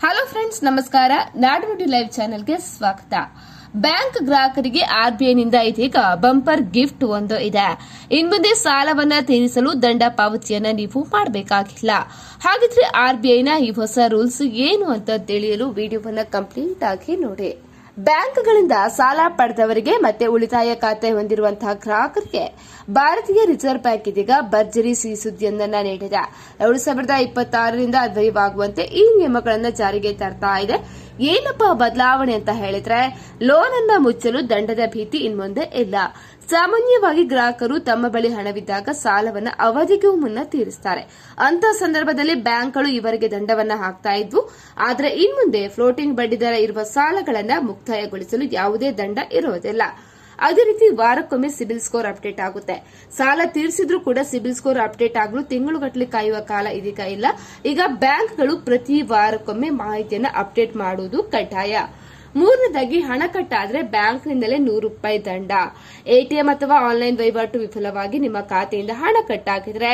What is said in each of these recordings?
Hello friends, ನಮಸ್ಕಾರ. ನಾಡುನುಡಿ live ಚಾನೆಲ್ಗೆ ಸ್ವಾಗತ. ಬ್ಯಾಂಕ್ ಗ್ರಾಹಕರಿಗೆ ಆರ್ಬಿಐನಿಂದ ಇದೀಗ ಬಂಪರ್ ಗಿಫ್ಟ್ ಒಂದು ಇದೆ. ಇನ್ಮುಂದೆ ಸಾಲವನ್ನ ತೀರಿಸಲು ದಂಡ ಪಾವತಿಯನ್ನ ನೀವು ಮಾಡಬೇಕಾಗಿಲ್ಲ. ಹಾಗಿದ್ರೆ ಆರ್ಬಿಐನ ಈ ಹೊಸ ರೂಲ್ಸ್ ಏನು ಅಂತ ತಿಳಿಯಲು ವಿಡಿಯೋವನ್ನ ಕಂಪ್ಲೀಟ್ ಆಗಿ ನೋಡಿ. ಬ್ಯಾಂಕ್ಗಳಿಂದ ಸಾಲ ಪಡೆದವರಿಗೆ ಮತ್ತೆ ಉಳಿತಾಯ ಖಾತೆ ಹೊಂದಿರುವಂತಹ ಗ್ರಾಹಕರಿಗೆ ಭಾರತೀಯ ರಿಸರ್ವ್ ಬ್ಯಾಂಕ್ ಇದೀಗ ಭರ್ಜರಿ ಸಿಹಿ ಸುದ್ದಿಯೊಂದನ್ನು ನೀಡಿದೆ. 2026ರಿಂದ ಅನ್ವಯವಾಗುವಂತೆ ಈ ನಿಯಮಗಳನ್ನು ಜಾರಿಗೆ ತರ್ತಾ ಇದೆ. ಏನಪ್ಪಾ ಬದಲಾವಣೆ ಅಂತ ಹೇಳಿದ್ರೆ, ಲೋನ್ ಅನ್ನ ಮುಚ್ಚಲು ದಂಡದ ಭೀತಿ ಇನ್ಮುಂದೆ ಇಲ್ಲ. ಸಾಮಾನ್ಯವಾಗಿ ಗ್ರಾಹಕರು ತಮ್ಮ ಬಳಿ ಹಣವಿದ್ದಾಗ ಸಾಲವನ್ನು ಅವಧಿಗೂ ಮುನ್ನ ತೀರಿಸುತ್ತಾರೆ. ಅಂತ ಸಂದರ್ಭದಲ್ಲಿ ಬ್ಯಾಂಕ್ಗಳು ಇವರಿಗೆ ದಂಡವನ್ನ ಹಾಕ್ತಾ ಇದ್ವು. ಆದರೆ ಇನ್ಮುಂದೆ ಫ್ಲೋಟಿಂಗ್ ಬಡ್ಡಿದರ ಇರುವ ಸಾಲಗಳನ್ನು ಮುಕ್ತಾಯಗೊಳಿಸಲು ಯಾವುದೇ ದಂಡ ಇರುವುದಿಲ್ಲ. ಅದೇ ರೀತಿ ವಾರಕ್ಕೊಮ್ಮೆ ಸಿಬಿಲ್ ಸ್ಕೋರ್ ಅಪ್ಡೇಟ್ ಆಗುತ್ತೆ. ಸಾಲ ತೀರಿಸಿದ್ರೂ ಕೂಡ ಸಿಬಿಲ್ ಸ್ಕೋರ್ ಅಪ್ಡೇಟ್ ಆಗಲು ತಿಂಗಳುಗಟ್ಟಲೆ ಕಾಯುವ ಕಾಲ ಇದೀಗ ಇಲ್ಲ. ಈಗ ಬ್ಯಾಂಕ್ಗಳು ಪ್ರತಿ ವಾರಕ್ಕೊಮ್ಮೆ ಮಾಹಿತಿಯನ್ನು ಅಪ್ಡೇಟ್ ಮಾಡುವುದು ಕಡ್ಡಾಯ. ಮೂರನೇದಾಗಿ, ಹಣ ಕಟ್ಟಾದ್ರೆ ಬ್ಯಾಂಕ್ನಿಂದಲೇ ₹100 ದಂಡ. ಎಟಿಎಂ ಅಥವಾ ಆನ್ಲೈನ್ ವಹಿವಾಟು ವಿಫಲವಾಗಿ ನಿಮ್ಮ ಖಾತೆಯಿಂದ ಹಣ ಕಟ್ಟಾಗಿದ್ರೆ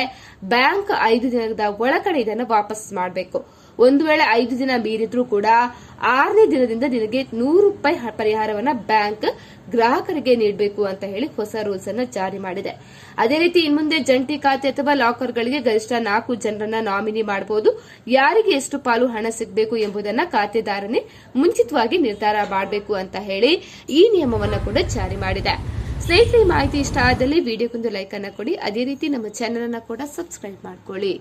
ಬ್ಯಾಂಕ್ 5 ದಿನದ ಒಳಗಡೆ ಇದನ್ನು ವಾಪಸ್ ಮಾಡಬೇಕು. ಒಂದು ವೇಳೆ 5 ದಿನ ಮೀರಿದ್ರೂ ಕೂಡ 6ನೇ ದಿನದಿಂದ ನಿನಗೆ ₹100 ಪರಿಹಾರವನ್ನ ಬ್ಯಾಂಕ್ ಗ್ರಾಹಕರಿಗೆ ನೀಡಬೇಕು ಅಂತ ಹೇಳಿ ಹೊಸ ರೂಲ್ಸ್ ಅನ್ನು ಜಾರಿ ಮಾಡಿದೆ. ಅದೇ ರೀತಿ ಇನ್ಮುಂದೆ ಜಂಟಿ ಖಾತೆ ಅಥವಾ ಲಾಕರ್ಗಳಿಗೆ ಗರಿಷ್ಠ 4 ಜನರನ್ನ ನಾಮಿನಿ ಮಾಡಬಹುದು. ಯಾರಿಗೆ ಎಷ್ಟು ಪಾಲು ಹಣ ಸಿಗಬೇಕು ಎಂಬುದನ್ನ ಖಾತೆದಾರನೇ ಮುಂಚಿತವಾಗಿ ನಿರ್ಧಾರ ಮಾಡಬೇಕು ಅಂತ ಹೇಳಿ ಈ ನಿಯಮವನ್ನು ಕೂಡ ಜಾರಿ ಮಾಡಿದೆ. ಸ್ನೇಹಿತರೆ, ಮಾಹಿತಿ ಇಷ್ಟ ಆದಲ್ಲಿ ವಿಡಿಯೋಗೊಂದು ಲೈಕ್ ಅನ್ನು ಕೊಡಿ. ಅದೇ ರೀತಿ ನಮ್ಮ ಚಾನೆಲ್ ಅನ್ನು ಕೂಡ ಸಬ್ಸ್ಕ್ರೈಬ್ ಮಾಡ್ಕೊಳ್ಳಿ.